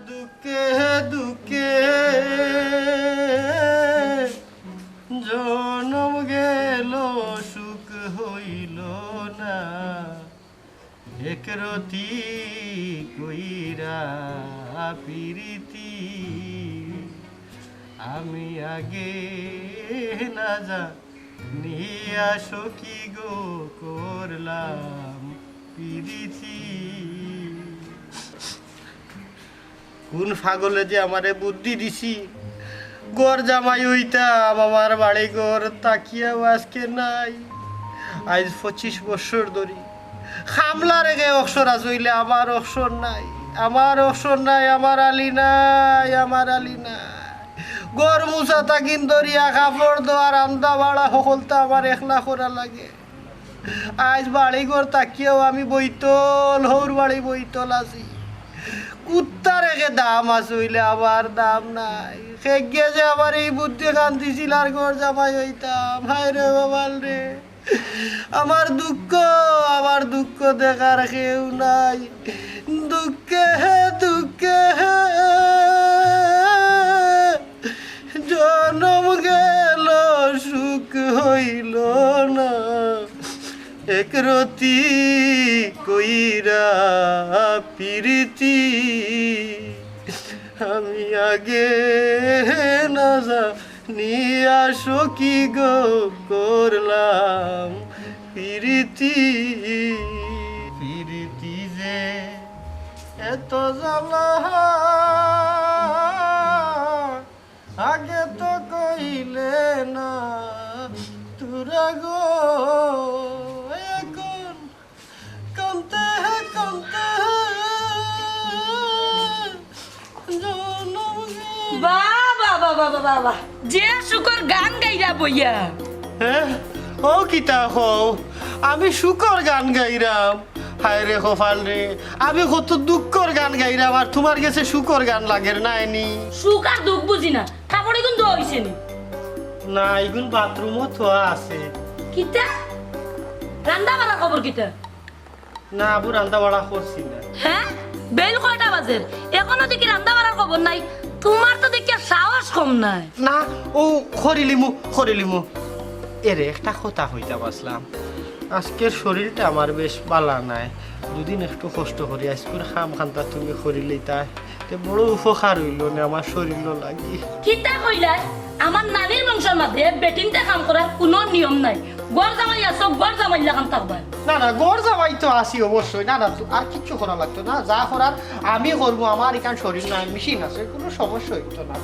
দুঃখে দুঃখে জনম গেল সুখ হইল না একরতি কইরা প্রীতি আমি আগে না জানিয়া সখী গো করলাম প্রীতি কোন পাগলে যে আমারে বুদ্ধি দিছি গর জামাই হইতাম আমার বাড়ি ঘর তাকিয়াও আজকে নাই আজ 25 বছর ধরি খামলা রেখে অক্ষর আসইলে আমার অক্ষর নাই আমার অক্ষর নাই আমার আলী নাই আমার আলী নাই গর মুসা তাকিন দরিয়া কাপড় দোয়ার আমদা বাড়া সকলটা আমার একলা করা লাগে আজ বাড়ি ঘর তাকিয়াও আমি বইতল হৌর বাড়ি বইতল আছি কুত্তা রেখে দাম আসইলে আমার দাম নাই খেগে যে আমার এই বুদ্ধি খান দিছিল আর ঘর জামাই হইতাম হায় রে বাবাল রে আমার দুঃখ দেখার কেউ নাই দুঃখে দুঃখে জনম গেল সুখ হইল না একরতি কইরা প্রীতি আমি আগে না জানিয়া সখী গো করলাম প্রীতি প্রীতি যে এত জ্বালা আগে তো কইলে না তোরা গো এখন কান্তে কান্তে বাবা যে শুকর গান গাইরা বইয়া হ্যাঁ ও কিতা হও আমি শুকর গান গাইরাম হায় রে কপাল রে আমি কত দুঃখর গান গাইরাম আর তোমার কাছে শুকর গান লাগের না এনি সুখ আর দুঃখ বুঝি না কাপড়ে কিন্তু হইছে নি না এগুন বাথরুমও থোয়া আছে কিতা রান্না বাড়া খবর কিতা না আবু রান্না বাড়া করছি না হ্যাঁ বেল কয়টা বাজের এখনো দেখি রান্না বাড়ার খবর নাই তোমার তো দেখি সাহস কম নাই না ও খরিলিমু এরে একটা কথা হইতা বাসলাম আজকের শরীরটা আমার বেশ বালা নাই দুদিন একটু কষ্ট করি আজকের খাম খান্তা তুমি করিলেই তাই বড় উপকার হইল না আমার শরীর লাগি কিতা কইলা আমার নানির বংশের মধ্যে বেটিনতে কাম করার কোনো নিয়ম নাই গড় জামাই আসো গড় জামাই লাগান থাকবা না গড় জামাই তো আসি অবশ্যই না আর কিচ্ছু করা লাগতো না যা করার আমি করবো আমার এখান শরীর নাই মেশিন আছে কোনো সমস্যা হইতো না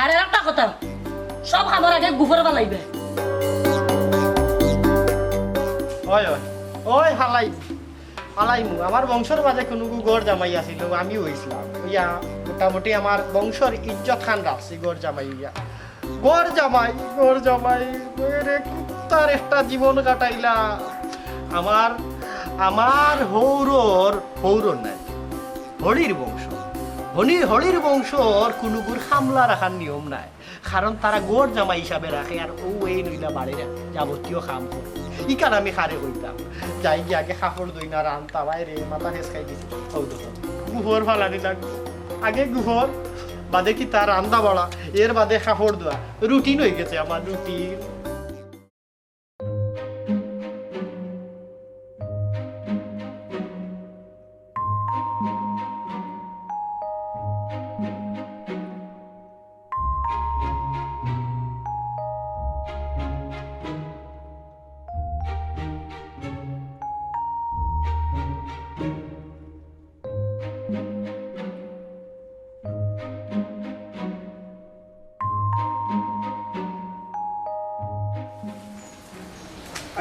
আর একটা কথা সব খাবার আগে গুফর বালাইবে ওই হালাইমু আমার বংশর মাঝে কোনো গড় জামাই আসিল আমি হইছিলাম ইয়া মোটামুটি আমার বংশর ইজ্জত খান রাখছি গড় জামাই ইয়া গড় জামাই রে কুত্তার একটা জীবন কাটাইলা আমার হৌর নাই হলির বংশর কোনো গুড় খামলা রাখার নিয়ম নাই কারণ তারা গড় জামাই হিসাবে রাখে আর ও এই নইলা বাড়ির যাবতীয় কাম করে ইকান আমি খারে কইতাম যাই গিয়ে আগে কাপড় দই না রান্তা বাইরে মাথা হেস খাই দিছি গুহর ফালানি লাগবে আগে গুহর বাদে কি তার রান্দা বাড়া এর বাদে কাপড় দেওয়া রুটিন হয়ে গেছে আমার রুটিন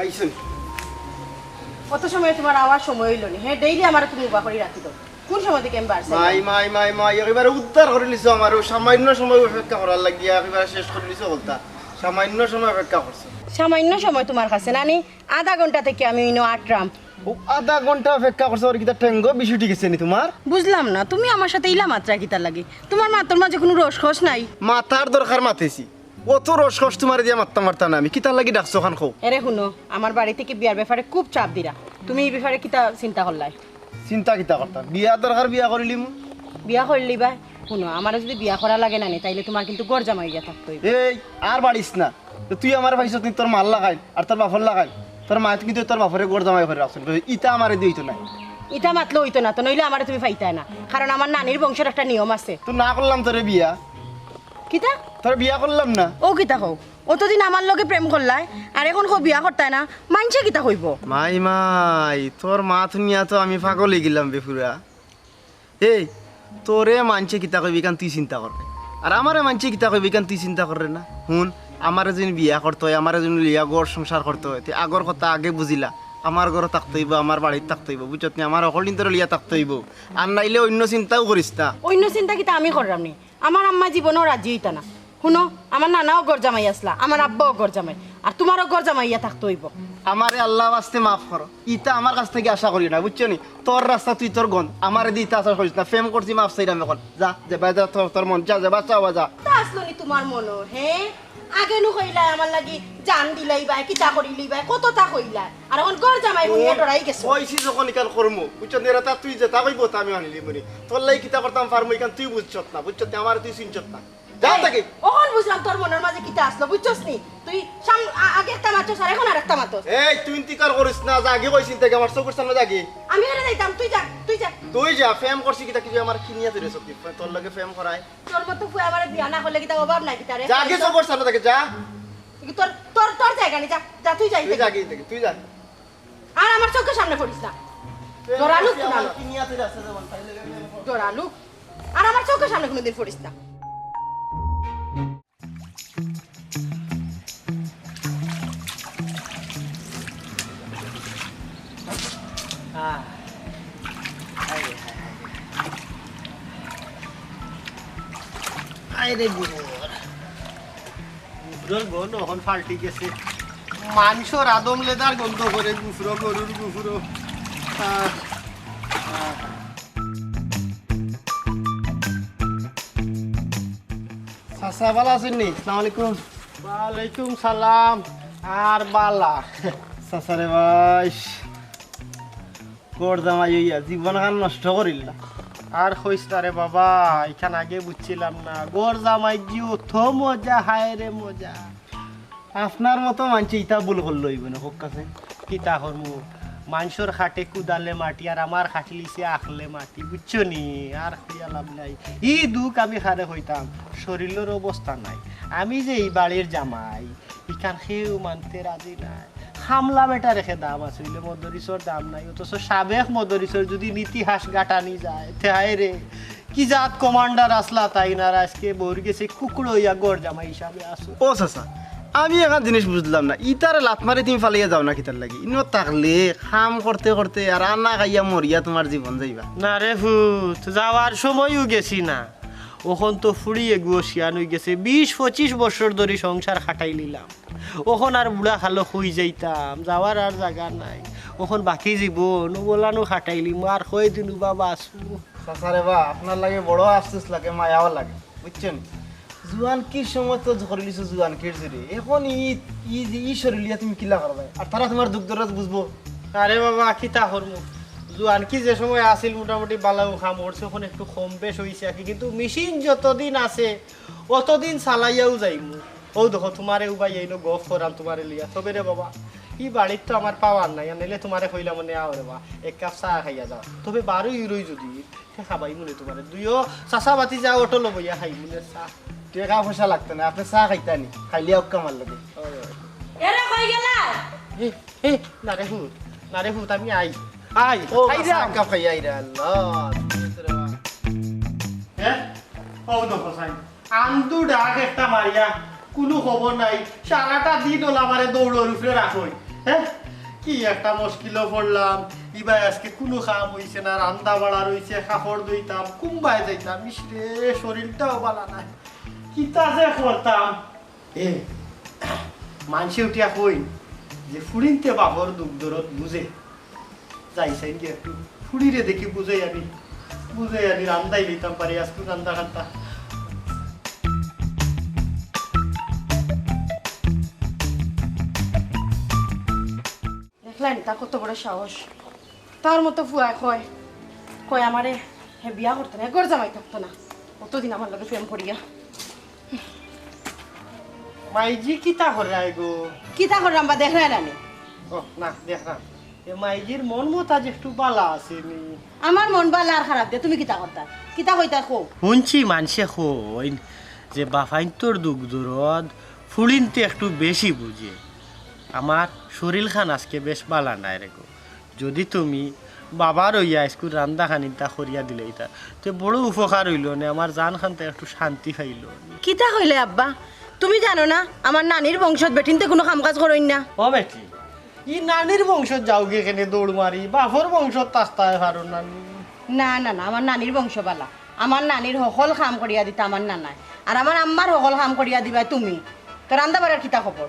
আইছেন কত সময় তোমার আওয়ার সময় হইল নি হ্যাঁ ডেইলি আমার তুমি উবা করে রাখি দাও কোন সময় থেকে আমি বাড়ছি মাই একেবারে উদ্ধার করে নিছো আমার সামান্য সময় অপেক্ষা করার লাগিয়া একেবারে শেষ করে নিছো বলতা সামান্য সময় অপেক্ষা করছো সামান্য সময় তোমার কাছে নানি আধা ঘন্টা থেকে আমি ইনো আটরাম ও আধা ঘন্টা অপেক্ষা করছো আর কিটা টেঙ্গো বেশি ঠিক আছে নি তোমার বুঝলাম না তুমি আমার সাথে ইলা মাত্রা কিতা লাগে তোমার মাথার মাঝে কোনো রস খস নাই মাথার দরকার মাতেছি অত রস খস তোমার দিয়া মারতা না আমি কিতার লাগি ডাকছো খান খাও এরে শুনো আমার বাড়ি থেকে বিয়ার ব্যাপারে খুব চাপ দিরা তুমি এই ব্যাপারে কিতা চিন্তা করলাই চিন্তা কিতা করতা বিয়া দরকার বিয়া করিলিম বিয়া করলি ভাই শুনো আমার যদি বিয়া করা লাগে না তাইলে তোমার কিন্তু গড় জামাই গিয়া থাকতে হইবে। এই আর বাড়িস না তুই আমার ভাইস তুই তোর মাল লাগাই আর তোর বাফর লাগাই তোর মা কিন্তু তোর বাফরে গড় জামাই করে রাখছেন ইটা আমারে দিইতো না এটা মাতলো হইতো না তো নইলে আমার তুমি পাইতাই না কারণ আমার নানির বংশের একটা নিয়ম আছে। তুই না করলাম তোরে বিয়া কিতা তোর বিয়া করলাম না ও কিতা কও অতদিন আমার লগে প্রেম করলাই আর এখন কো বিয়া করতাই না মানছে কিতা কইব। মাই তোর মা থুনিয়া তো আমি পাগল হয়ে গেলাম বেপুরা। এই তোরে মানছে কিতা কইবি কান তুই চিন্তা করবে আর আমারে মানছে কিতা কইবি কান তুই চিন্তা করে না। শুন আমার যদি বিয়া করতে হয় আমার যদি লিয়া গড় সংসার করতে হয় আগর কথা আগে বুঝিলা আমার ঘরে থাকতে হইব আমার বাড়িতে থাকতে হইব বুঝছত নি আমার অকল দিন তোর লিয়া থাকতে হইব আর নাইলে অন্য চিন্তাও করিস না। অন্য চিন্তা কিতা আমি করলাম নি আমার আম্মা জীবনও রাজি হইতা না। শুনো আমার নানাও গড় জামাই আসলা আমার আব্বাও গড় জামাই আর তোমারও গড় জামাইয়া থাকতে হইব। আমারে আল্লাহ বাস্তে মাফ করো ইটা আমার কাছ থেকে আশা করি না বুঝছো নি তোর রাস্তা তুই তোর গন আমারে দিতে আশা করিস না ফেম করছি মাফ চাইলাম এখন যা যাবা যা তোর মন যা যাবা চাওয়া যা তা আসলো নি তোমার মনো হে আগে নু কইলাই আমার লাগি জান দিলাই বাই কিতা করিলি বাই কতটা কইলা আর এখন গড় জামাই হইয়া ডরাই গেছো কইছি যখন ইকান করমু বুঝছো নি রাতা তুই যেটা কইব তা আমি আনিলি মনি তোর লাই কিতা করতাম পারমু ইকান তুই বুঝছত না বুঝছত নি আমার তুই চিনছত না যা তাকে ওহন বুঝলাম তোর মনের মাঝে কিতা আসলো বুঝছস নি তুই আগে একটা মাত্র আর এখন আর একটা মাত্র এই তুই ইন্তিকার করিস না যা আগে কইছিস থেকে আমার চোখের সামনে জাগি আমি এনে যাইতাম তুই যা তুই যা তুই যা ফেম করছিস কিতা কিছু আমার কিনিয়া তুই সত্যি তোর লগে ফেম করাই তোর মতো ফুই আমার বিয়া না করলে কিতা অভাব নাই কিতা রে যা আগে চোখের সামনে থেকে যা তোর তোর তোর জায়গা নি যা যা তুই যাই তুই জাগি থেকে তুই যা আর আমার চোখের সামনে পড়িস না দরালু দরালু কিনিয়া তুই রাস্তা যাবন তাইলে দরালু আর আমার চোখের সামনে কোনোদিন পড়িস না। আরে গুড়র গন্ধ এখন ফাল্টি গেছে মাংসর আদম লেদার গন্ধ করে গুফরো গরুর গুফরো চাচা ভালো আছেন নি আসসালামু আলাইকুম ওয়ালাইকুম সালাম আর বালা চাচারে ভাই গড় জামাই হইয়া জীবন খান নষ্ট করিল না আর কইস না রে বাবা এখান আগে বুঝছিলাম না গড় জামাই জিও থো মজা হায় রে মজা আপনার মতো মানছি ইটা ভুল করলো হইব না হোক কাছে কিতা হরমু মাংসর খাটে কুদালে মাটি আর আমার খাটলিছে আখলে মাটি বুঝছো নি আর হইয়া লাভ নাই ই দুঃখ আমি খারে হইতাম শরীরের অবস্থা নাই আমি যে এই বাড়ির জামাই ইখান খেয়েও মানতে রাজি নাই হামলা বেটা রেখে দাম আসলে মদরিসর দাম নাই অথচ সাবেক মদরিসর যদি ইতিহাস গাটানি যায় তেহাই রে কি জাত কমান্ডার আসলা তাই না আজকে বউর গেছে কুকুর হইয়া গড় জামাই হিসাবে আসো ও চাচা আমি এখন জিনিস বুঝলাম না ইটারে লাত মারি তুমি ফালিয়া যাও না কিতার লাগি ইনো থাকলে খাম করতে করতে আর আন্না খাইয়া মরিয়া তোমার জীবন যাইবা না রে ভূত যাওয়ার সময়ও গেছি না ওখন তো ফুড়িয়ে গুয়ো শিয়ান হয়ে গেছে 20-25 বছর ধরে সংসার খাটাই নিলাম ওখন আর বুড়া খালো হই যাইতাম যাওয়ার আর জায়গা নাই ওখন বাকি জীবন বলানো খাটাইলিম আর কই দিন বাবা আসু চাচারে বা আপনার লাগে বড় আফসোস লাগে মায়াও লাগে বুঝছেন জুয়ান কি সময় তো করিলিছো জুয়ান কি জুড়ে এখন ই শরীরিয়া তুমি কিলা করবে আর তারা তোমার দুঃখ দরদ বুঝবো আরে বাবা কিতা হরমু জুয়ান কি যে সময় আসিল মোটামুটি বালাও খাম ওরছে ওখানে একটু কম বেশ হয়েছে আর কি কিন্তু মেশিন যতদিন আছে অতদিন চালাইয়াও যাইমু ও দেখো তোমারে উবাই এইনো গফ করাম তোমারে লিয়া তবে রে বাবা ই বাড়ির তো আমার পাওয়ার নাই নাইলে তোমারে কইলা মনে আও রে বা এক কাপ চা খাইয়া যাও তবে 12 ইউরোই যদি খাবাই মনে তোমারে দুইও চাচা বাতি যা অটো লবইয়া খাই মনে চা টাকা পয়সা লাগতো না আপনি চা খাইতানি খাইলিয়া কামাল লাগে এরা কই গেলা হে হে না রে হুত আমি আই আই ও আই চা রে কাপ খাইয়া রে আল্লাহ হ্যাঁ ও দেখো সাই আন্দু ডাক একটা মারিয়া কোনো খবর নাই সারাটা দিন ওলা আমারে দৌড়ের উপরে রাখই হ্যাঁ কি একটা মুশকিলও পড়লাম ইবাই আজকে কোনো কাম হইছে না রান্দা বাড়া রইছে কাপড় ধুইতাম কুম্বাই যাইতাম মিশরে শরীরটাও ভালো নাই কিতা যে করতাম এ মানসি উঠিয়া কই যে ফুড়িনতে বাবর দুঃখ দরদ বুঝে যাইছেন কি একটু ফুড়িরে দেখি বুঝাই আনি রান্দাই লইতাম পারি আজকে রান্দা খান্তা দেখলেন তা কত বড় সাহস তার মতো ফুয়া কয় কয় আমারে হে বিয়া করতো না গর জামাই থাকতো না কতদিন আমার লগে প্রেম করিয়া মাইজি কিতা হরাই গো? কিতা করলাম বা দেখ রানি ও না দেখলাম এ মাইজির মন মতাজ একটু বালা আছে নি। আমার মন বালা আর খারাপ দে তুমি কিতা করতা কিতা কইতা খো শুনছি মানুষে কইন যে বাফাইন তোর দুঃখ দূরদ ফুলিনতে একটু বেশি বুঝে। আমার শরীর খান আজকে বেশ বালা নাই রে গো। যদি তুমি বাবার হইয়া স্কুল রান্দা খানিটা করিয়া দিলে এটা তো বড় উপকার হইল না, আমার জান খানতে একটু শান্তি পাইল। কিতা কইলে আব্বা তুমি জানো না আমার নানির বংশত বেটিনতে কোনো কাম কাজ করইন না। ও বেটি ই নানির বংশত যাওগে এখানে দৌড় মারি, বাপর বংশত তাস্তায় পারো না। না না না আমার নানির বংশ বালা, আমার নানির সকল কাম করিয়া দিতা আমার নানায়, আর আমার আম্মার সকল কাম করিয়া দিবা তুমি। তো রান্দা বাড়ার কিতা খবর?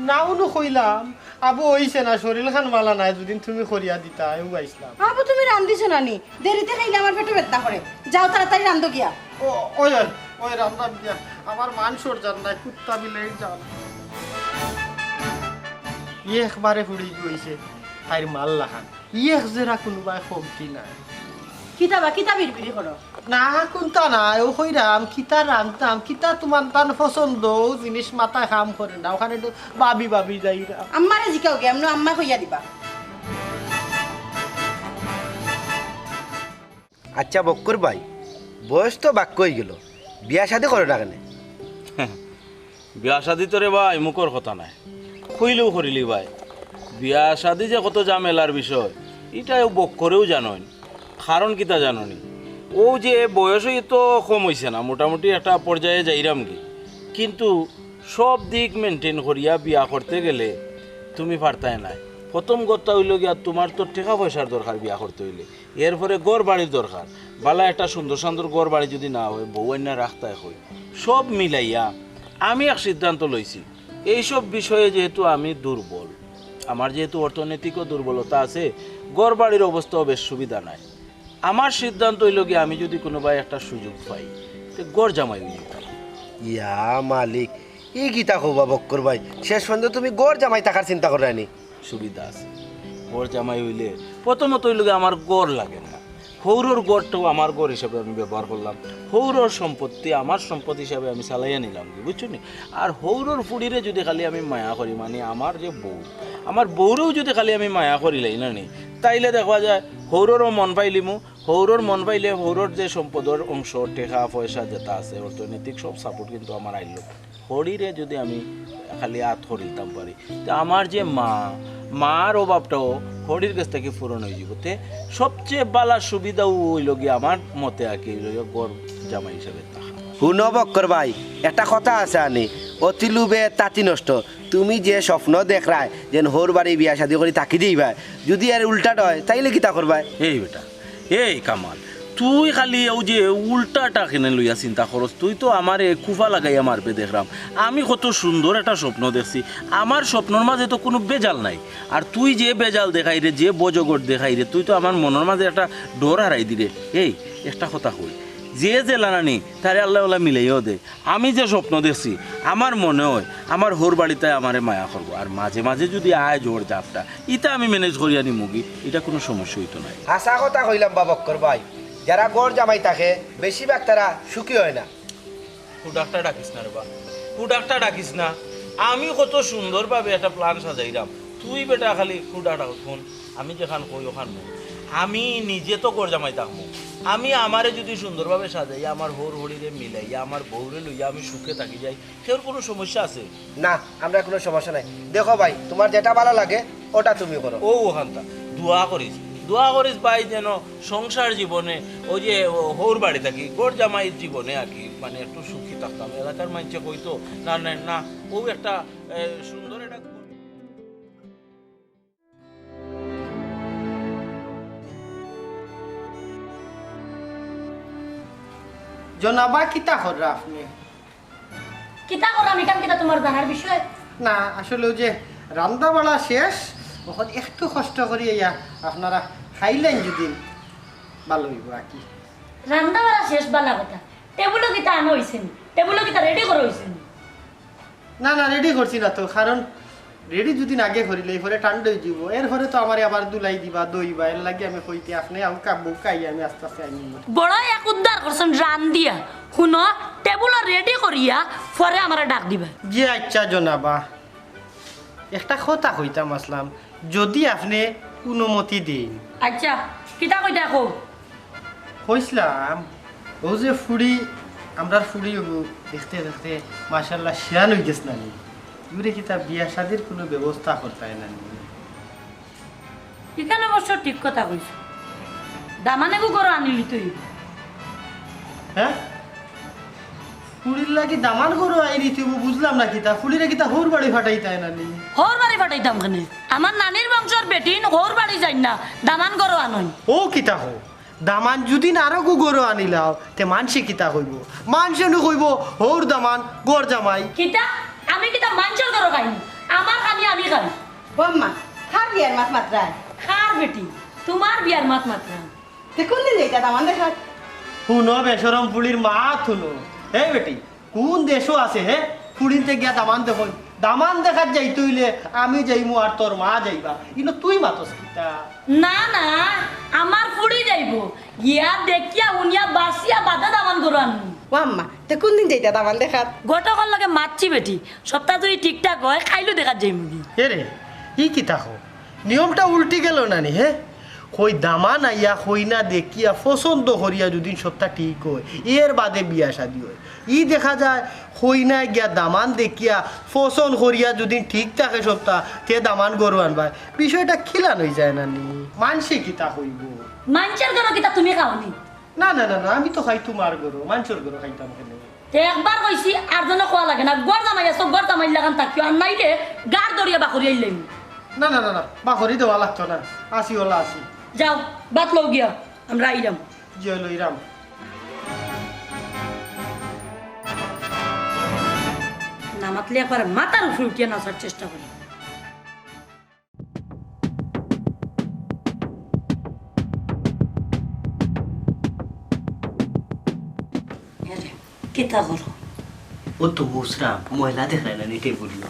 নাও নো কইলাম আবু হইছে না, শরীর খান মালা নাই, যদি তুমি করিয়া দিতা এও আইসলাম। আবু তুমি রান্দিছো নানি, দেরিতে খাইলে আমার পেটে ব্যথা করে, যাও তাড়াতাড়ি রান্ধো গিয়া। ও ওই ওই রান্না দিয়া আমার মাংসর জান নাই, কুত্তা বিলাই জান একবারে ফুড়ি গইছে তাইর মাল লাখান এক জেরা কোনোবাই কমতি নাই। কিতা বা কিতা বিড়বিড়ি করো? না কোনটা নাই ও কইরাম কিতা রান্তাম কিতা তোমার তান পছন্দ জিনিস মাথায় কাম করে না, ওখানে একটু বাবি বাবি যাইরা। আম্মারে জিকাও গে এমন আম্মা কইয়া দিবা। আচ্ছা বক্কর ভাই, বয়স তো বাক্য হয়ে গেল, বিয়া শাদি করে না কেন? বিয়া শাদি তো রে ভাই মুখর কথা নাই, খুইলেও করিলি ভাই। বিয়া শাদি যে কত ঝামেলার বিষয় এটা বক্করেও জানোই, কারণ কিতা জানোনি, ও যে বয়সই তো কম হয়েছে না, মোটামুটি একটা পর্যায়ে যাইরাম কি, কিন্তু সব দিক মেনটেন করিয়া বিয়া করতে গেলে তুমি পারতাই নাই। প্রথম কথা হইল গিয়া তোমার তো টাকা পয়সার দরকার বিয়া করতে হইলে, এরপরে গড় বাড়ির দরকার, বালা একটা সুন্দর সুন্দর গড় বাড়ি যদি না হয় বউ আইনা রাখতাই হয়। সব মিলাইয়া আমি এক সিদ্ধান্ত লইছি, এইসব বিষয়ে যেহেতু আমি দুর্বল, আমার যেহেতু অর্থনৈতিক দুর্বলতা আছে, গড় বাড়ির অবস্থাও বেশ সুবিধা নাই, আমার সিদ্ধান্ত হইল গিয়ে আমি যদি কোনো ভাই একটা সুযোগ পাই তো গড় জামাই হয়ে যেতাম। ইয়া মালিক, ই গীতা খোবা বক্কর ভাই, শেষ পর্যন্ত তুমি গড় জামাই থাকার চিন্তা করানি? সুবিধা আছে, গড় জামাই হইলে প্রথমত হইল গিয়ে আমার গড় লাগে না, হৌরর গড়টাও আমার গড় হিসাবে আমি ব্যবহার করলাম, হৌরর সম্পত্তি আমার সম্পদ হিসাবে আমি চালাইয়া নিলাম কি, বুঝছো নি? আর হৌরর ফুড়িরে যদি খালি আমি মায়া করি, মানে আমার যে বউ, আমার বউরেও যদি খালি আমি মায়া করিলাই না নি, তাইলে দেখা যায় হৌররও মন পাইলিমু, হৌরর মন পাইলে হৌরর যে সম্পদের অংশ টেকা পয়সা যেটা আছে অর্থনৈতিক সব সাপোর্ট কিন্তু আমার আইল। হরিরে যদি আমি খালি হাত হরিতাম পারি, তো আমার যে মার অভাবটাও হরির কাছ থেকে পূরণ হয়ে যাব। তে সবচেয়ে বালা সুবিধাও হইল গিয়ে আমার মতে আর কি গড় জামাই হিসাবে থাকা। শুনো বক্কর ভাই, একটা কথা আছে আনি, অতি লোভে তাঁতি নষ্ট। তুমি যে স্বপ্ন দেখরায় যেন হোর বাড়ি বিয়া শাদি করে তাকি দিই, যদি আর উল্টাটা হয় তাইলে কিতা করবাই? এই বেটা, এই কামাল, তুই খালি ও যে উল্টাটা কিনে লইয়া চিন্তা করস, তুই তো আমার কুফা লাগাইয়া মারবে দেখলাম। আমি কত সুন্দর একটা স্বপ্ন দেখছি, আমার স্বপ্নর মাঝে তো কোনো বেজাল নাই, আর তুই যে বেজাল দেখাই রে, যে বজগর দেখাই রে, তুই তো আমার মনের মাঝে একটা ডর হারাই দিরে। এই একটা কথা কই, যে লানানি তারে আল্লাহ আল্লাহ মিলাইও দে। আমি যে স্বপ্ন দেখছি আমার মনে হয় আমার হোর বাড়িতে আমারে মায়া করবো, আর মাঝে মাঝে যদি আয় জোর জাপটা ইটা আমি ম্যানেজ করিয়া নি মুগি, এটা কোনো সমস্যা হইতো নাই। হাসা কথা কইলাম বা বক্কর ভাই, যারা গড় জামাই থাকে বেশিরভাগ তারা সুখী হয় না। ডাক্তার ডাকিস না রে বা, ডাক্তার ডাকিস না, আমি কত সুন্দরভাবে একটা প্ল্যান সাজাইলাম, তুই বেটা খালি ডাক্তার ফোন, আমি যেখান কই ওখান নই, আমি নিজে তো গড় জামাই থাকবো, আমি আমারে যদি সুন্দরভাবে সাজাই, আমার হোর হরিরে মিলাইয়া আমার বউরে লইয়া আমি সুখে থাকি যাই, সের কোনো সমস্যা আছে না? আমরা কোনো সমস্যা নাই। দেখো ভাই, তোমার যেটা ভালো লাগে ওটা তুমি করো। ও ওখানটা দোয়া করিস ভাই, যেন সংসার জীবনে ওই যে হোর বাড়ি থাকি গড় জামাইয়ের জীবনে আর কি মানে একটু সুখী থাকতাম। এলাকার মানুষে কইতো না না না, ও একটা সুন্দর একটা জনাবা কিতা কররা আপনি? কিতা করো আমি কাম কিতা তোমার জানার বিষয়? না আসলে ওই যে রান্না বাড়া শেষ, ওখানে একটু কষ্ট করি ইয়া আপনারা খাইলেন যদি ভালো হইব আর কি। রান্না বাড়া শেষ বালা কথা, টেবুলও কিতা আনো হইছেন, টেবুলও কিতা রেডি করা হইছেন? না না রেডি করছি না তো, কারণ রেডি দুদিন আগে করিলে এরপরে ঠান্ডা হয়ে যাব এরপরে তো আমার আবার দুলাই দিবা দইবা এর লাগে আমি কইতে আপনি আউ কাবু কাই আমি আস্তে আস্তে আনি বড় এক উদ্ধার করছেন রান দিয়া শুনো টেবুল রেডি করিয়া পরে আমার ডাক দিবা জি আচ্ছা জনাবা একটা কথা কইতাম আসলাম যদি আপনি অনুমতি দিন আচ্ছা কিতা কইতা কো কইছিলাম ও যে ফুড়ি আমরা ফুড়ি দেখতে দেখতে মাশাআল্লাহ শিয়ান হয়ে গেছ না ইউরে কিতা বিয়া শাদির কোনো ব্যবস্থা করতে না এখানে অবশ্য ঠিক কথা কইছ দামানে গরু আনিলি তুই হ্যাঁ ফুড়ির লাগি দামান গরু আইনি তুই বুঝলাম না কিতা ফুড়িরে কিতা হোর বাড়ি ফাটাইতাই না নি হোর বাড়ি ফাটাইতাম কেন আমার নানির বংশর বেটি হোর বাড়ি যাই না দামান গরু আনন ও কিতা হো দামান যদি আরো গরু আনিলাও তে মানসে কিতা কইব মানসে নু কইব হোর দামান গর জামাই কিতা আমি কিতা মাংসর গরু খাই আমার খানি আমি খাই ও আম্মা খার বিয়ার মাত মাত্রায় খার বেটি তোমার বিয়ার মাত মাত্রা তে কোন দিন যাইতা দামান দেখা শুনো বেসরম ফুলির মা শুনো হে বেটি কোন দেশও আছে হে ফুলিতে গিয়া দামান দেখুন দামান দেখার যাই তুইলে আমি যাইমু আর তোর মা যাইবা কিন্তু তুই মাতস কিতা না না আমার ফুড়ি যাইব গিয়া দেখিয়া উনিয়া বাসিয়া বাদে দামান গরু আনবো ও আম্মা তে কোন দিন যাইতা দামান দেখা গতকাল লগে মাতছি বেটি সপ্তাহ যদি ঠিকঠাক হয় খাইলো দেখার যাই মুগি রে ই কিতা হো নিয়মটা উল্টি গেল না নি হে কই দামান আইয়া কই না দেখিয়া পছন্দ করিয়া যদি সপ্তাহ ঠিক হয় এর বাদে বিয়া শাদি হয় ই দেখা যায় কই না গিয়া দামান দেখিয়া পছন্দ করিয়া যদি ঠিক থাকে সপ্তাহ তে দামান গরু আনবা বিষয়টা খিলান হয়ে যায় না নি মানসি কিতা হইব মাংসের গরু কিতা তুমি খাওনি না না না না আমি তো খাই তোমার গরু মানুষের গরু খাইতাম কেন তে একবার কইছি আর জন্য কোয়া লাগে না গড় জামাই আছো গড় জামাই লাগান থাকিও আর নাইলে গার দরিয়া বাকরি আইলাম না না না না বাকরি দেওয়া লাগতো না আসি ওলা আসি যাও বাত লও গিয়া আমরা আইলাম জয় লইরাম নামাতলে একবার মাথার উপরে উঠিয়ে নাচার চেষ্টা করি কিতা করো ও তো মুসরাম মহিলা দেখায় না নিটে বললো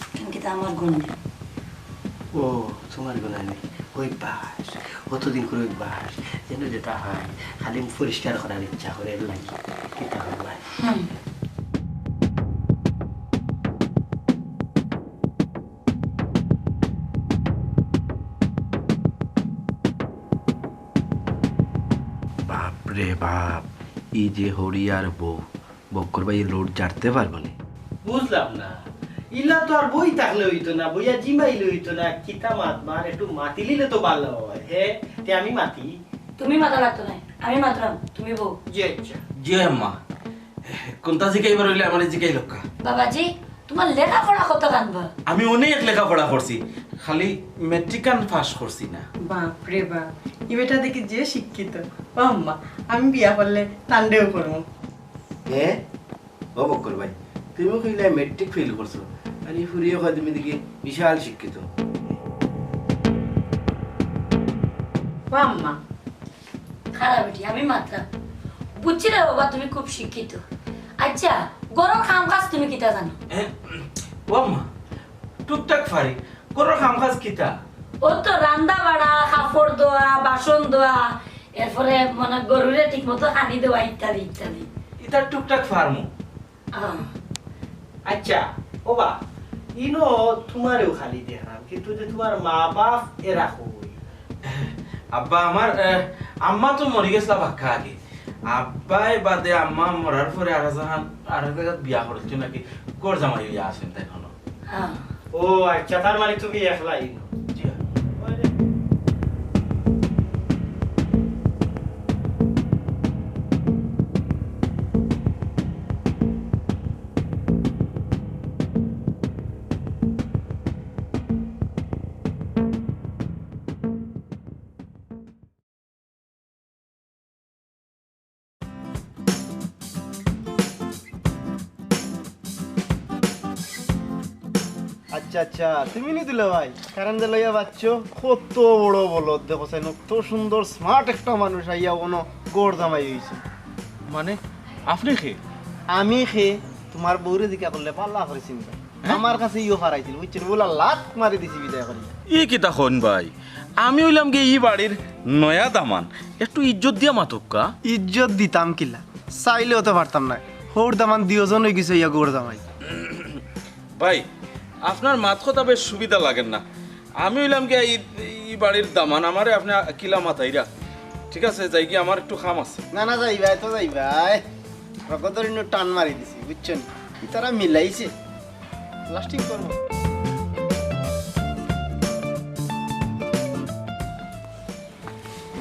কেন কিতা আমার গন্ডি ও তোমার গুণা নেই ওই বাস কতদিন করে ওই বাস যেন যেটা হয় খালি পরিষ্কার করার ইচ্ছা করে লাগে কিতা হয় ভাই বাপরে বাপ এই যে হরিয়ার বউ বক্কর ভাই রোড জারতে পারবো না বুঝলাম না ইলা তো আর বই থাকলে হইতো না বইয়া জিমাইলে হইতো না কিতা মাত মার একটু মাতি লিলে তো ভালো হয় হে তে আমি মাতি তুমি মাথা লাগতো না আমি মাত্রাম তুমি বউ জি আচ্ছা জি আম্মা কোনটা জিকাইবার হইলে আমার জিকাই লক্কা বাবাজি তোমার লেখাপড়া কত কানবা আমি অনেক লেখাপড়া করছি খালি মেট্রিকান পাস করছি না বাপরে বাপ ই বেটা দেখি যে শিক্ষিত ও আম্মা আমি বিয়া করলে তান্ডেও করবো হ্যাঁ ও বক্কর ভাই তুমি কইলে মেট্রিক ফেল করছো আর এই ফুরিয়ে হয় তুমি দেখি বিশাল শিক্ষিত ও আম্মা খারাপ বেটি আমি মাত্রা বুঝছি রে বাবা তুমি খুব শিক্ষিত আচ্ছা গরম কাম কাজ তুমি কিতা জানো ও আম্মা টুকটাক পারি কোন কাম কাজ কিতা ও তো রান্দা বাড়া কাপড় ধোয়া বাসন ধোয়া এরপরে মানে গরুরে ঠিক মতো খানি দেওয়া ইত্যাদি ইত্যাদি এটা টুকটাক ফার্মু আচ্ছা ও বা ইনো তোমারও খালি দেখাম কিন্তু যে তোমার মা বাপ এরা কই আব্বা আমার আম্মা তো মরে গেছিল বাক্কা আগে আব্বাই বাদে আম্মা মরার পরে আর জায়গা বিয়া করছে নাকি গর জামাই হইয়া আসেন তাই এখনো হ্যাঁ ও আচ্ছা তার মানে তুমি একলাই ইনো জি আচ্ছা আচ্ছা তুমি নি দিলে ভাই কারণ যে লইয়া পাচ্ছ কত বড় বলো দেখো সাইন কত সুন্দর স্মার্ট একটা মানুষ আইয়া কোনো গোড় জামাই হইছে মানে আপনি কি আমি খে তোমার বউরে দিকে করলে পাল্লা করে চিন্তা আমার কাছে ইও হারাইছিল বুঝছেন বলা লাত মারি দিছি বিদায় করি ই কিতা হন ভাই আমি হইলাম কি ই বাড়ির নয়া দামান একটু ইজ্জত দিয়া মাতক্কা ইজ্জত দিতাম কিলা চাইলেও তো পারতাম না হৌর দামান দিওজন হয়ে গেছে ইয়া গোর জামাই ভাই আপনার মাত কথা বেশ সুবিধা লাগেন না আমি হইলাম কি ই বাড়ির দামান আমারে আপনি কিলা মাথাইরা ঠিক আছে যাই কি আমার একটু খাম আছে না না যাই ভাই তো যাই ভাই রকদর টান মারি দিছি বুঝছেন তারা মিলাইছে লাস্টিং করবো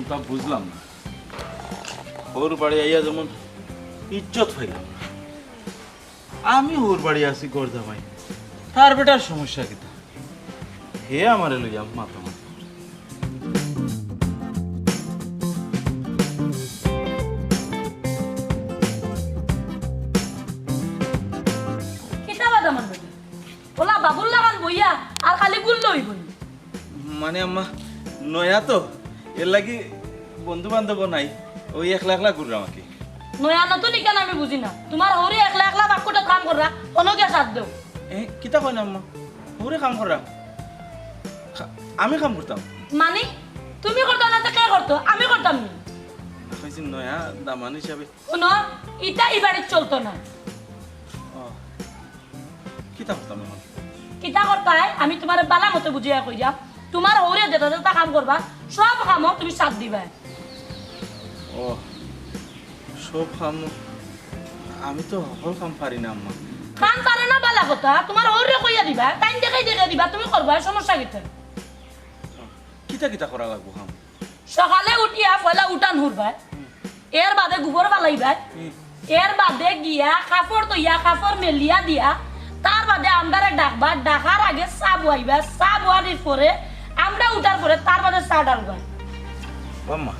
তা বুঝলাম না ওর বাড়ি আইয়া যেমন ইজ্জত হইলাম আমি ওর বাড়ি আসি গর্দা ভাই তার বেটার সমস্যা কিতা হে আমারে লইয়া মাথা মাথা কিতা বাদ আমার বেটি ওলা বাবুল লাগান বইয়া আর খালি গুল্ল হইব মানে আম্মা নয়া তো এর লাগি বন্ধু বান্ধব নাই ওই একলা একলা ঘুরলাম আর কি নয়া নতুন কেন আমি বুঝি না তোমার হরি একলা একলা বাক্যটা কাম কররা অনকে সাথ দেও কিতা কয় না আম্মা ওরে কাম করা আমি কাম করতাম মানে তুমি করতো না তো কে করতো আমি করতাম নি কইছি নয়া দামান হিসাবে শুনো ইটা এই বাড়ির চলতো না কিতা করতাম এখন কিতা করতাই আমি তোমার বালা মতো বুঝিয়া কই যাম তোমার হরে যেটা যেটা কাম করবা সব কামও তুমি সাথ দিবা ও সব কাম আমি তো সকল কাম পারি না আম্মা কাম পারে না বালা কথা তোমার হরে কইয়া দিবা টাইম দেখাই দিবা তুমি করবা সমস্যা কিতা কিতা কিতা করা লাগবো কাম সকালে উঠিয়া পয়লা উঠান হুরবা এর বাদে গোবর বালাইবা এর বাদে গিয়া কাপড় তৈয়া কাপড় মেলিয়া দিয়া তার বাদে আমরারে ডাকবা ডাকার আগে চা বইবা চা বওয়ার পরে আমরা উঠার পরে তার বাদে চা ডালবা আম্মা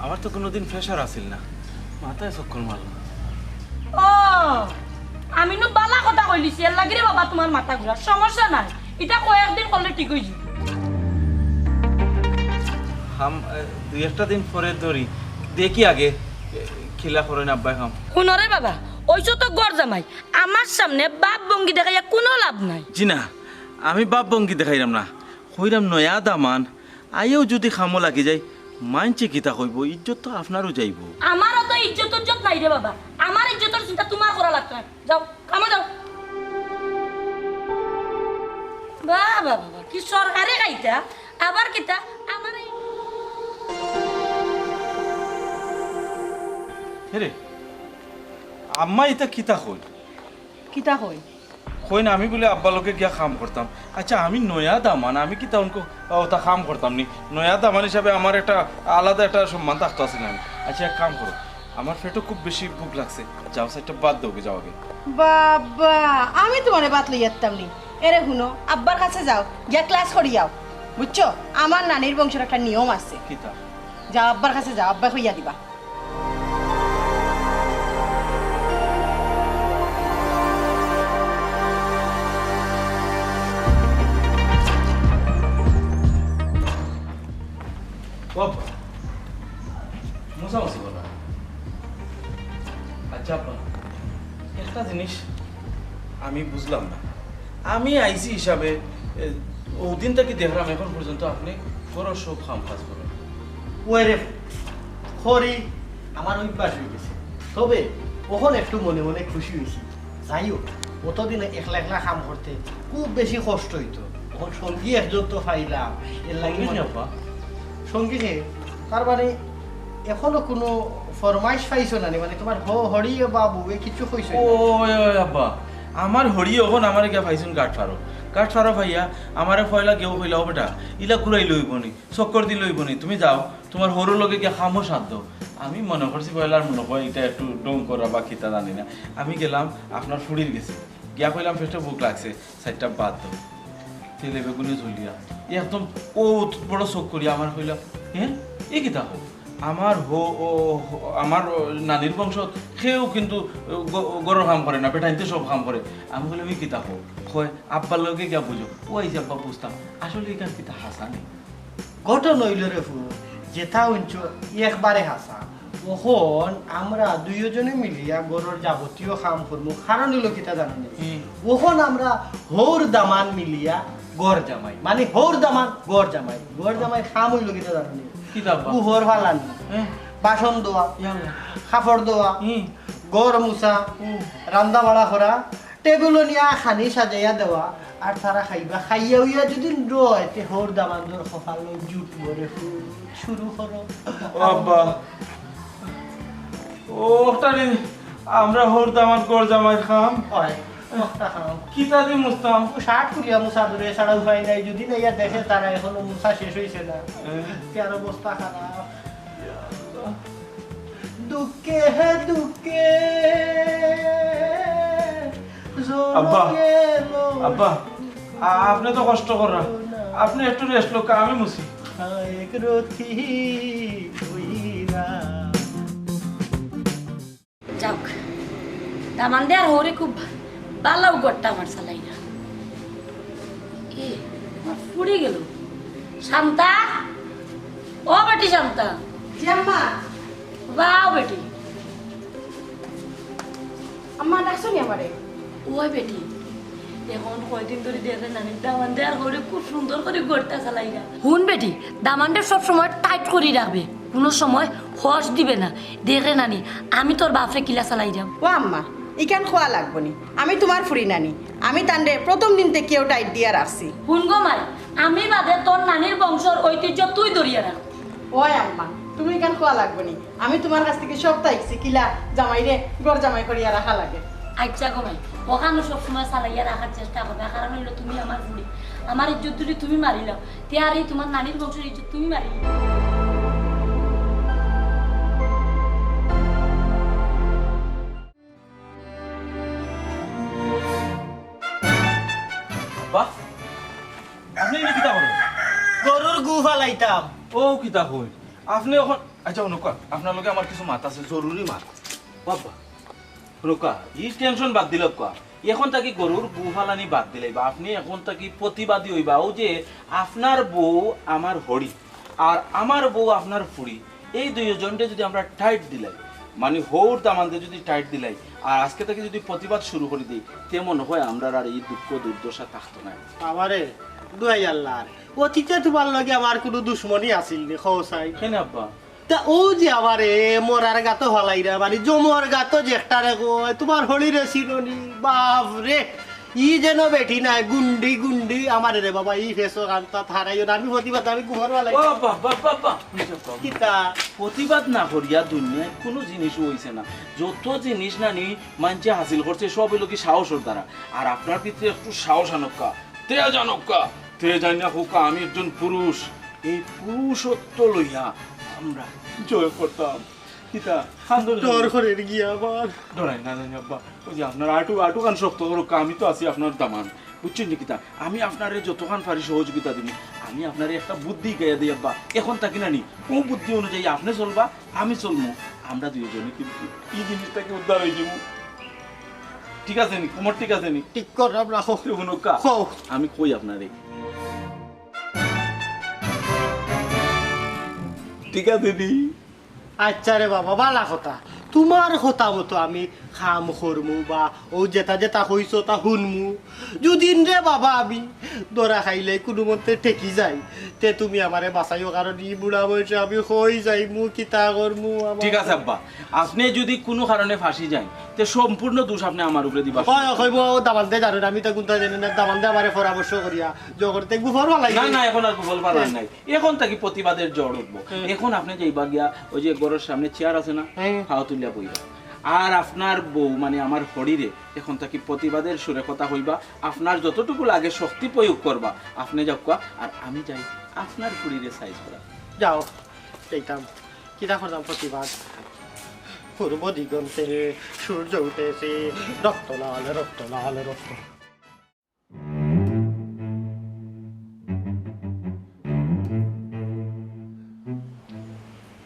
আমার তো কোনোদিন প্রেশার আসিল না মাথায় চক্কর মারল ও আমি নো বালা কথা কইলিছি এর লাগি রে বাবা তোমার মাথা ঘুরা সমস্যা নাই এটা কয়েকদিন করলে ঠিক হই যাবে হাম দুই একটা দিন পরে ধরি দেখি আগে খিলা করেন আব্বাই খাম শুনরে বাবা ওইসব তো গড় জামাই আমার সামনে বাপ ভঙ্গি দেখাইয়া কোনো লাভ নাই জি না আমি বাপ বঙ্গি দেখাইলাম না কইরাম নয়া দামান আইও যদি খামো লাগি যায় মানছে কিতা কইব ইজ্জত তো আপনারও যাইব আমারও তো ইজ্জত নাই রে বাবা আমার ইজ্জতের চিন্তা তোমার করা লাগতো না যাও কামে যাও বাবা বাবা কি সরকারি খাইতা আবার কিতা আমার রে আম্মা এটা কিতা কই কিতা কই কই না আমি বলে আব্বা লোকে গিয়া কাম করতাম আচ্ছা আমি নয়া দামান আমি কি তখন ওটা কাম করতাম নি নয়া দামান হিসাবে আমার একটা আলাদা একটা সম্মান থাকতো আছে না আচ্ছা এক কাম করো আমার পেটও খুব বেশি ভুক লাগছে যাও সেটা বাদ দেবো যাও আগে বাবা আমি তোমারে বাত লইয়াতাম নি এরে শুনো আব্বার কাছে যাও গিয়া ক্লাস করিয়াও বুঝছো আমার নানির বংশের একটা নিয়ম আছে কিতা যাও আব্বার কাছে যাও আব্বা কইয়া দিবা বাবা মোসামসি বলা আচ্ছা আপা একটা জিনিস আমি বুঝলাম না আমি আইসি হিসাবে ওদিন থেকে দেখলাম এখন পর্যন্ত আপনি বড় সব কাম কাজ করেন ওরে খরি আমার অভ্যাস হয়ে গেছে তবে ওখন একটু মনে মনে খুশি হয়েছি যাই হোক অতদিন একলা একলা কাম করতে খুব বেশি কষ্ট হইতো তখন সঙ্গী একজন তো পাইলাম এর লাগে আপা সঙ্গী তার মানে এখনো কোনো ফরমাইশ পাইছো না মানে তোমার হরি বাবু এ কিছু কইছো ও আব্বা আমার হরি ওখন আমার গিয়া পাইছুন কাঠ ফারো ভাইয়া আমারে ফয়লা কেউ কইলাও বেটা ইলা ঘুরাই লইবনি চক্কর দি লইবনি তুমি যাও তোমার হরু লগে গিয়া খামো সাধ্য আমি মনে করছি পয়লার মনে হয় এটা একটু ডং করা বা খিতা জানি না আমি গেলাম আপনার ফুড়ির গেছি গিয়া কইলাম ফেস্টে ভুক লাগছে সাইডটা বাদ দাও তেলে বেগুনে ঝুলিয়া একদম ও বড় চোখ করি আমার কইলাম হ্যাঁ এ কি তা হোক আমার আমার নানির বংশ সেও কিন্তু গরুর কাম করে না বেটাইতে সব কাম করে আমি বললাম এই কিতা হোক হয় আব্বার লগে গিয়া বুঝো ওই যে আব্বা বুঝতাম আসলে এখান কিতা হাসা নেই ঘটন হইল রে ফুল যেথা উঞ্চ একবারে হাসা তখন আমরা দুইজনে মিলিয়া গরুর যাবতীয় কাম করবো কারণ হইল কিতা জানেন ওখন আমরা হৌর দামান মিলিয়া গর জামাই মানে হৌর দামান গর জামাই কাম হইল কিতা জানেন গুহর ফালানি বাসন দোয়া কাপড় দোয়া গর মুছা রান্দা বাড়া করা টেবিল নিয়া খানি সাজাইয়া দেওয়া আর তারা খাইবা খাইয়া উইয়া যদি রয় তে হৌর দামান জোর কপাল জুট করে শুরু করো আব্বা ও ওটারে আমরা হৌর দামান গর জামাই খাম হয় খাও কিতা দি মুস্তাম শার্ট খুলিয়া মুসা ধরে ছাড়া উপায় নাই যদি না ইয়া দেখে তারা এখনো মুসা শেষ হয়েছে না কার অবস্থা খারাপ দুঃখে হে দুঃখে আব্বা আব্বা আপনি তো কষ্ট করা আপনি একটু রেস্ট লোক আমি মুসি এক রথি হইরা যাক দামান দেয়ার হরে খুব ভালো গড়টা আমার চালাইরা এ আমার ফুড়ে গেল শান্তা ও বেটি শান্তা জি আম্মা বাও বেটি আম্মা ডাকছো নি আমারে ওই বেটি এখন কয়দিন ধরে দেখে নানি দামান দেয়ার হরে খুব সুন্দর করে গড়টা চালাইরা হুন বেটি দামানটা সব সময় টাইট করে রাখবে কোনো সময় হস দিবে না দেখে নানি আমি তোর বাপরে কিলা চালাই যাম ও আম্মা ইখান খোয়া লাগবো নি আমি তোমার ফুরি নানি আমি তান্ডে প্রথম দিন থেকে কেউ টাইট দিয়া রাখছি হুন গো মাই আমি বাদে তোর নানির বংশর ঐতিহ্য তুই ধরিয়া রাখ ওই আম্মা তুমি ইখান খোয়া লাগবো নি আমি তোমার কাছ থেকে সব তাইছি কিলা জামাইরে গর জামাই করিয়া রাখা লাগে আচ্ছা গো মাই ওখানে সবসময় চালাইয়া রাখার চেষ্টা করবে কারণ হইলো তুমি আমার ফুড়ি আমার ইজ্জত যদি তুমি মারিলাও তে আর এই তোমার নানির বংশের ইজ্জত তুমি মারিলে বাহ আপনি এনে কিতা করেন গরুর গু ফালাইতাম ও কিতা কই আপনি এখন আচ্ছা অনুকা আপনার লগে আমার কিছু মাত আছে জরুরি মাত বাবা রোকা ই টেনশন বাদ দিল কা এখন তাকি গরুর গু ফালানি বাদ দিলাই বা আপনি এখন তাকি প্রতিবাদী হইবা ও যে আপনার বউ আমার হড়ি আর আমার বউ আপনার ফুড়ি এই দুইজনকে যদি আমরা টাইট দিলাই মানে হৌর দামানদের যদি টাইট দিলাই আর আজকে থেকে যদি প্রতিবাদ শুরু করে দিই তেমন হয় আমরা আর এই দুঃখ দুর্দশা থাকতো না আমারে দুয়াই আল্লাহ অতীতে তোমার লগে আমার কোনো দুশ্মনী আছিল নি খোসাই কেন আব্বা তা ও যে আমারে মরার গাতো ফালাইরা মানে জমর গাতো জেষ্টারে কয় তোমার হলিরে চিরনি বাপ রে ই যেন বেঠি নাই গুন্ডি গুন্ডি আমারে রে বাবা ই ফেসো কান্তা থারাইও না আমি প্রতিবাদ আমি গুহর ফালাই কিতা প্রতিবাদ না করিয়া দুনিয়ায় কোনো জিনিস হইছে না যত জিনিস না নি মানছে হাসিল করছে সব হইল কি সাহসের দ্বারা আর আপনার ভিতরে একটু সাহস আনক্কা তে জানক্কা তে জানা হোকা আমি একজন পুরুষ এই পুরুষত্ব লইয়া আমরা জয় করতাম কিতা ডর করে গিয়া আবার ডরাই না জানি আব্বা ওই যে আপনার আটু কান শক্ত করো আমি তো আছি আপনার দামান বুঝছেন নি কিতা আমি আপনারে যতক্ষণ পারি সহযোগিতা দিব আমি আপনারে একটা বুদ্ধি গাইয়া দিই আব্বা এখন তাকি না নি ও বুদ্ধি অনুযায়ী আপনি চলবা আমি চলবো আমরা দুইজনে কিন্তু এই জিনিসটাকে উদ্ধার হয়ে যাবো ঠিক আছে নি তোমার ঠিক আছে নি ঠিক কর রাখো আমি কই আপনারে ঠিক আছে নি আচ্ছা রে বাবা বালা কথা তোমার কথা মতো আমি খাম করমু বা ও যেটা যেটা হইছো তা শুনমু যদিন রে বাবা আমি দরা খাইলে কোনো মতে ঠেকি যাই তে তুমি আমারে বাঁচাইও কারণ ই বুড়া বয়সে আমি হই যাই মু কিতা করমু ঠিক আছে আব্বা আপনি যদি কোনো কারণে ফাঁসি যান তে সম্পূর্ণ দোষ আপনি আমার উপরে দিবা হয় কইব দামান দে জানেন আমি তো কোনটা জানি না দামান দে আমারে পরামর্শ করিয়া জগতে গুফর ভালাই না না এখন আর গুফল পারার নাই এখন তাকি প্রতিবাদের জ্বর উঠবো এখন আপনি যাইবা গিয়া ওই যে ঘরের সামনে চেয়ার আছে না হাওয়া তুলিয়া বইবা আর আপনার বউ মানে আমার হরিরে এখন তাকি প্রতিবাদের সুরে কথা হইবা আপনার যতটুকু লাগে শক্তি প্রয়োগ করবা আপনি যাওয়া আর আমি যাই আপনার হরিরে সাইজ করা যাও এইটাম কিতা করলাম প্রতিবাদ পূর্ব দিগন্তে সূর্য উঠেছে রক্ত লাল রক্ত লাল রক্ত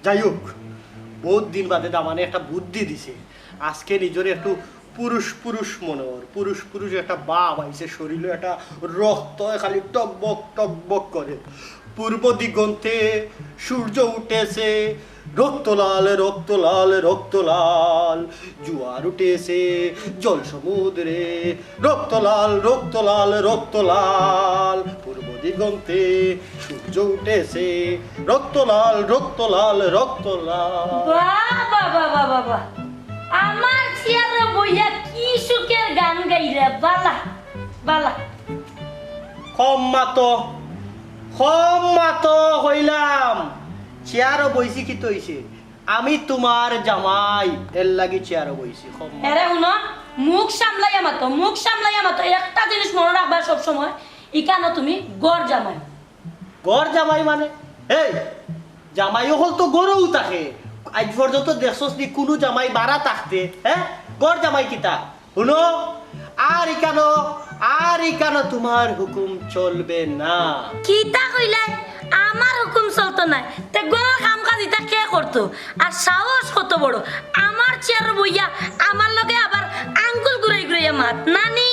যাই হোক বহুত দিন বাদে দামানে একটা বুদ্ধি দিছে আজকে নিজের একটু পুরুষ পুরুষ মনে হর পুরুষ পুরুষ একটা বাপ আইছে শরীরে একটা রক্ত খালি টকবক টকবক করে পূর্ব দিগন্তে সূর্য উঠেছে রক্ত লাল রক্ত লাল রক্ত লাল, জোয়ার উঠেছে জল সমুদ্রে, রক্ত লাল রক্ত লাল রক্ত লাল, পূর্ব দিগন্তে সূর্য উঠেছে, রক্ত লাল রক্ত লাল রক্ত লাল। বাবা বাবা বাবা, আমার চেয়ারে বইয়া কি সুখের গান গাইরে, বালা বালা। মাতো হইলাম, চেয়ারও বইছি কি তৈছে, আমি তোমার জামাই, এর লাগি চেয়ারও বইছি। আরে শুনো, মুখ সামলাইয়া মাতো, মুখ সামলাইয়া মাতো। একটা জিনিস মনে রাখবা সব সময়, ইকানো তুমি গড় জামাই। গড় জামাই মানে এই জামাইও হল তো গরও থাকে, আজ পর্যন্ত দেখছস নি কোনো জামাই বাড়া থাকতে? হ্যাঁ, গড় জামাই কিতা শুনো, আর ইকানো তোমার হুকুম চলবে না। কিতা কইলাই আমার হুকুম চলতো না, তে গড় কাম কাজ ইতা কে করতো? আর সাহস কত বড়, আমার চেয়ার বইয়া আমার লগে আবার আঙ্গুল ঘুরাই ঘুরাইয়া মাত নানি।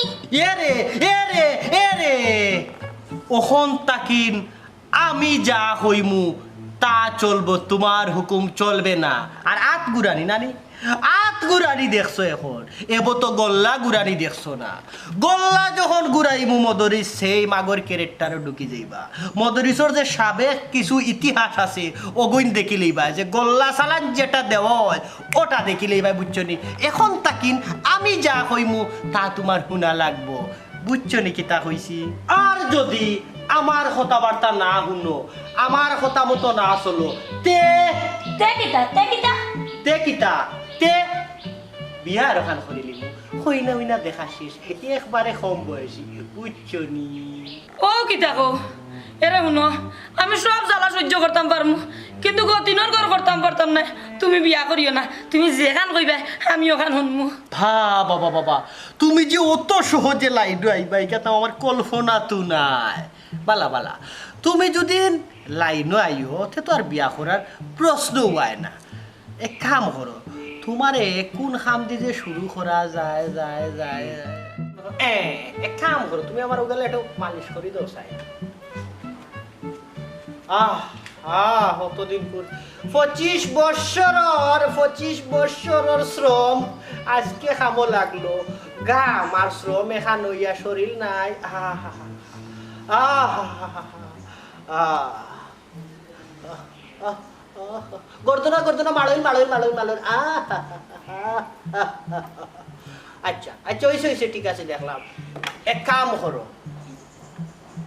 এরে ওখন তাকিন আমি যা হইমু তা চলবো, তোমার হুকুম চলবে না। আর আত গুরানি নানি, আত গুরানি দেখছো এখন, এব তো গল্লা গুরানি দেখছো না। গল্লা যখন গুরাইমু মদরিস সেই মাগর ক্যারেক্টারও ঢুকি যাইবা। মদরিসর যে সাবেক কিছু ইতিহাস আছে ওগুইন দেখি লইবা, যে গল্লা চালান যেটা দেওয়া হয় ওটা দেখি লইবা, বুঝছো নি? এখন তাকিন আমি যা হইমু তা তোমার শুনা লাগবো, বুঝছো নি কিতা হইছি? আর যদি আমার কথাবার্তা না শুনো, আমার কথা মতো না চলো, তে বিয়া আর খান করিলি হইনা দেখা শেষ, একবারে কম বয়সী, বুঝছো নি? ও কিতা কো, এরে শুনো, আমি সব জ্বালা সহ্য করতাম পারমু, কিন্তু গতিনর ঘর করতাম পারতাম না। তুমি বিয়া করিও না, তুমি যেখান কইবা আমি ওখান শুনমু। বাবা তুমি যে অত সহজে লাইডু আইবা এটা তো আমার কল্পনা তো নাই। বালা তুমি যদি লাইনও আইও তে তো আর বিয়া করার প্রশ্ন হয় না। এক কাম করো, তোমারে কোন কাম দিয়ে যে শুরু করা যায় এক কাম করো, তুমি আমার ওগুলো একটু মালিশ করে দাও চাই। কতদিন পর 25 বৎসরের শ্রম আজকে খামো লাগলো, গাম আর শ্রম এখান হইয়া শরীর নাই। গর্দনা মালইন। আচ্ছা হইছে, ঠিক আছে, দেখলাম। এক কাম করো,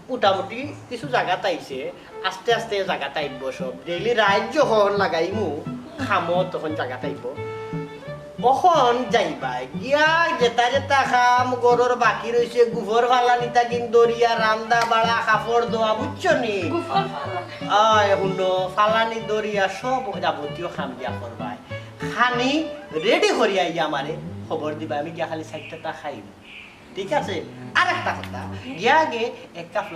মোটামুটি কিছু জায়গা তাইছে, আস্তে আস্তে জায়গা তাইব সব। ডেইলি রাইড যখন লাগাইমু খামো তখন জায়গা তাইব। কখন যাইবা গিয়া যেটা খাম, গরুর বাকি রয়েছে, গুফর ফালানি তাকিন দরিয়া, রান্দা বাড়া, কাপড় দোয়া, বুঝছো নি? শুনো, ফালানি দরিয়া সব যাবতীয় খাম দিয়া করবাই, খানি রেডি করিয়া ইয়া আমারে খবর দিবা, আমি গিয়া খালি 4টা খাইব, ঠিক আছে? আর একটা কথা, গিয়া গে এক কাপ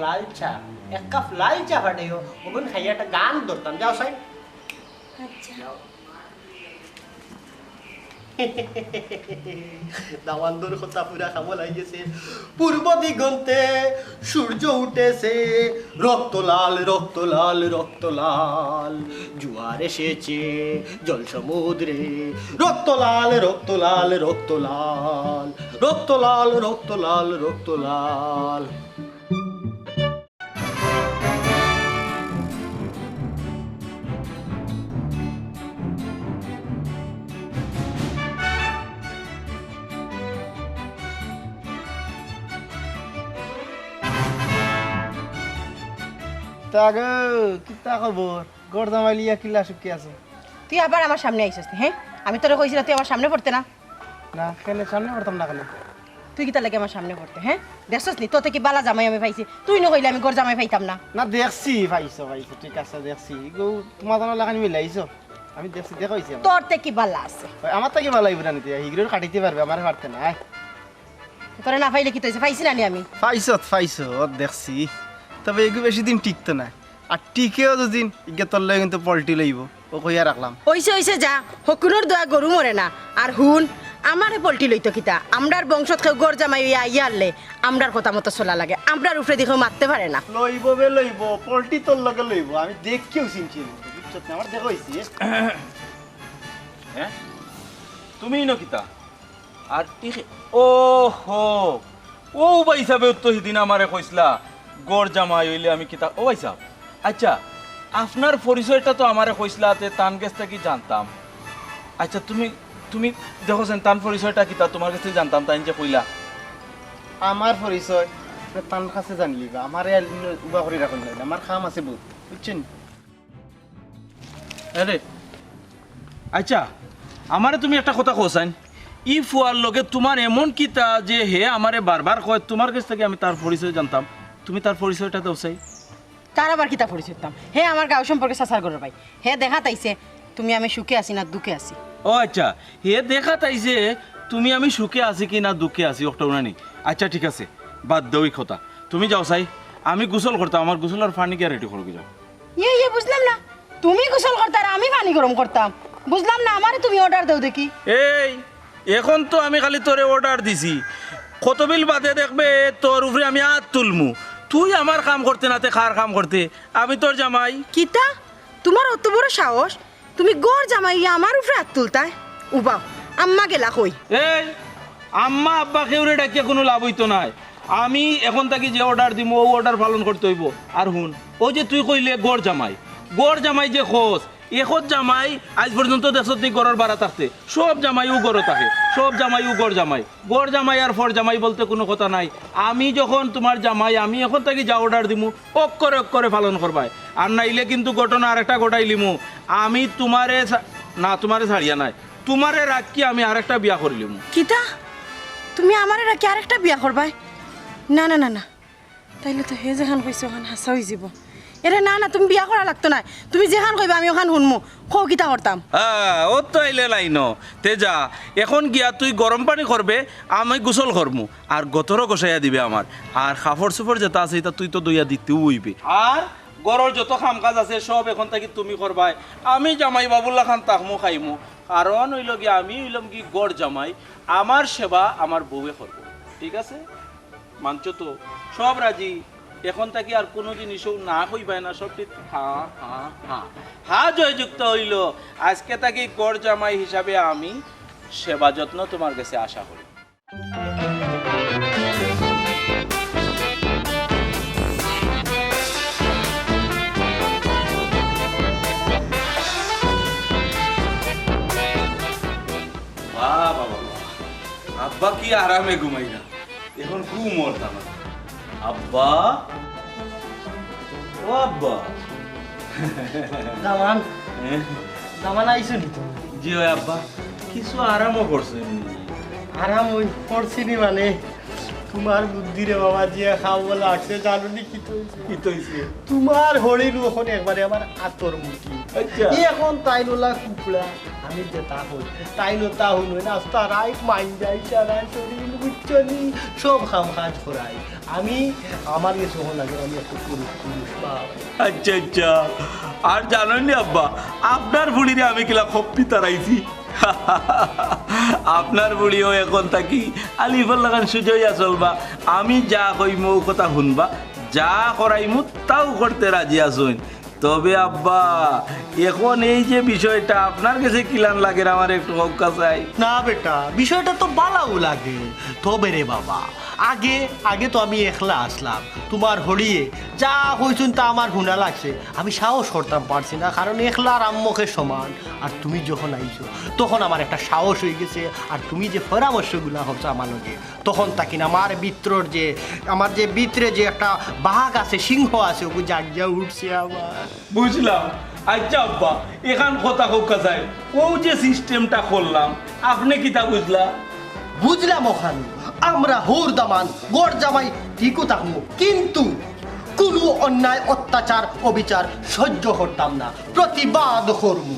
লাল চা ফাটাইও, ওগুন খাইয়া একটা গান ধরতাম, যাও সাই। দামানগর কথা পুরা খামো লাগিয়েছে, পূর্ব দিগন্তে সূর্য উঠেছে, রক্ত লাল জোয়ার এসেছে জল সমুদ্রে, রক্ত লাল তাগো কিতা খবর? গড় জামাই লিয়া কিলা সুখী আছে? তুই আবার আমার সামনে আইছিস? হ্যাঁ, আমি তোরে কইছিলাম তুই আমার সামনে পড়তে না। না কেন সামনে পড়তাম না? কেন তুই কিতা লাগে আমার সামনে পড়তে? হ্যাঁ, দেখছস নি তোতে কি বালা জামাই আমি পাইছি, তুই ন কইলে আমি গড় জামাই পাইতাম না? না দেখছি, পাইছো ঠিক আছে, দেখছি গো, তোমার জানা লাগানি মিলাইছো, আমি দেখছি, দেখাইছি। তোর তে কি বালা আছে? আমার তা কি ভালো লাগবে না? নিতে হিগরের কাটিতে পারবে, আমার পারতে না। তোরে না পাইলে কি তৈছে? পাইছি না নি আমি? পাইছো দেখছি, তবে এগুলো বেশি দিন টিকতো না, আর টিকেও দুদিন ইগে তললে কিন্তু পল্টি লইব, ও কইয়া রাখলাম। হইছে যা, হকুনোর দয়া গরু মরে না। আর হুন, আমারে পল্টি লইতো কিতা? আমরার বংশত কেউ গড় জামাই ইয়ারলে আমরার কথা মতো চলা লাগে, আমরার উপরে দেখেও মারতে পারে না। লইব পল্টি তোর লগে লইব, আমি দেখকেও চিনছি। বুঝছত না আমার দেখো হইছে হ্যাঁ তুমি নকিতা আর ও হো ও ভাই সাহেব তো সেদিন আমারে কইসলা গড় জামাই হইলে আমি কিতা ও ভাই সাহেব আচ্ছা আপনার পরিচয়টা তো আমারে কইসলাতে তান কাছ থেকে জানতাম আচ্ছা তুমি তুমি দেখোছেন তান পরিচয়টা কিতা তোমার কাছে জানতাম তাই যে কইলা আমার পরিচয় তার কাছে জানলি বা আমার উবা করে রাখুন না আমার খাম আছে বহুত বুঝছেন আরে আচ্ছা আমারে তুমি একটা কথা কোসাইন ই ফুয়ার লগে তোমার এমন কিতা যে হে আমারে বারবার কয় তোমার কাছ থেকে আমি তার পরিচয় জানতাম তুমি তার পরিচয়টা দাও চাই তার আবার কিতা পরিচয় দিতাম হে আমার গাঁও সম্পর্কে সাসার করে ভাই হে দেখা তাইছে তুমি আমি সুখে আছি না দুঃখে আছি ও আচ্ছা হে দেখা তাইছে তুমি আমি সুখে আছি কি না দুঃখে আছি ওটা উনানি আচ্ছা ঠিক আছে বাদ দাও এই কথা তুমি যাও চাই আমি গোসল করতাম আমার গোসলের পানি কে রেডি করে যাও ইয়ে বুঝলাম না তুমি গোসল করতে আর আমি পানি গরম করতাম বুঝলাম না আমারে তুমি অর্ডার দাও দেখি এই এখন তো আমি খালি তোরে অর্ডার দিছি কত বিল বাদে দেখবে তোর উপরে আমি হাত তুলমু তুই আমার কাম করতে নাতে খার কাম করতে আমি তোর জামাই কিতা তোমার অত বড় সাহস তুমি গড় জামাই আমার উপরে হাত তুলতায় উবাও আম্মা গেলা কই এই আম্মা আব্বা কেউরে ডাকিয়ে কোনো লাভ হইতো নাই আমি এখন থাকি যে অর্ডার দিব ও অর্ডার পালন করতে হইব আর হুন ও যে তুই কইলে গড় জামাই যে খোঁজ এখন জামাই আজ পর্যন্ত দেখছ তুই গড়ের বাড়া থাকতে সব জামাই ও গড়ে থাকে সব জামাই ও গড় জামাই আর ফর জামাই বলতে কোনো কথা নাই আমি যখন তোমার জামাই আমি এখন থাকি যা অর্ডার দিমু অক্ষরে পালন করবাই আর নাইলে কিন্তু ঘটনা আরেকটা ঘটাইলিমু আমি তোমারে ছাড়িয়া নাই তোমারে রাখি আমি আরেকটা বিয়া করিলিমু কিতা তুমি আমারে রাখি আরেকটা বিয়া করবাই না না না না তাইলে তো হে যেখান কইছো ওখান হাসা হয়ে যাব এরে না না তুমি বিয়া করা লাগতো না তুমি যেখান কইবা আমি ওখান শুনমু কও কিতা করতাম ও তো আইলে লাইন তে যা এখন গিয়া তুই গরম পানি করবে আমি গোসল করমু আর গতরও গোসাইয়া দিবে আমার আর কাপড় চোপড় যেটা আছে এটা তুই তো দইয়া দিতেও হইবে আর গরর যত কাম কাজ আছে সব এখন থেকে তুমি করবাই আমি জামাই বাবুল্লা খান তাকমু খাইমু কারণ হইল গিয়া আমি হইলাম কি গড় জামাই আমার সেবা আমার বউয়ে করব ঠিক আছে মানছ তো সব রাজি এখন থাকি আর কোনো জিনিসও না কইবাই না সব ঠিক হা জয়যুক্ত হইল আজকে থাকি গড় জামাই হিসাবে আমি সেবা যত্ন তোমার কাছে আশা করি আব্বা কি আরামে ঘুমাইরা এখন ঘুম ওরতাম আব্বা ও আব্বা দামান আইছো নি তুমি জি ওই আব্বা কিছু আরামও করছেন আরাম ওই করছিনি মানে তোমার বুদ্ধি রে বাবা জিয়া খাওয়া লাগছে জানো নি কি হইছে তোমার হরিণ এখন একবারে আমার আতর মুটি আচ্ছা এখন তাইনোলা কুকুড়া আমি যে তা হই তাইনো তা হইল না তারাই মাইন যাই সারা শরীর বুঝছনি সব খাম কাজ করাই আমি আমার কাছে যখন লাগে আমি একটু পুরুষ বাবা আচ্ছা আচ্ছা আর জানেন নি আব্বা আপনার বুড়িরে আমি কিলা খপ্পি তারাইছি আপনার বুড়িও এখন থাকি আলিফর লাগান সুজইয়া চলবা আমি যা কইমু কথা শুনবা যা করাইমু তাও করতে রাজি আসুন তবে আব্বা এখন এই যে বিষয়টা আপনার কাছে কিলান লাগে আমার একটু হক্কা চাই না বেটা বিষয়টা তো বালাও লাগে তবে রে বাবা আগে তো আমি একলা আসলাম তোমার হড়িয়ে যা হইছুন তা আমার হুনা লাগছে আমি সাহস করতাম পারছি না কারণ একলা রাম্মকের সমান আর তুমি যখন আইছো তখন আমার একটা সাহস হয়ে গেছে আর তুমি যে পরামর্শগুলা হচ্ছে আমার লগে তখন তাকি না আমার যে ভিতরে যে একটা বাঘ আছে সিংহ আছে ওকে জাগিয়া উঠছে আমার বুঝলাম আচ্ছা আব্বা এখান কথা হক্কা চাই ও যে সিস্টেমটা করলাম আপনি কি তা বুঝলাম ওখানে আমরা হৌর দামান গড় জামাই ঠিকও থাকবো কিন্তু কোনো অন্যায় অত্যাচার অবিচার সহ্য করতাম না প্রতিবাদ করবো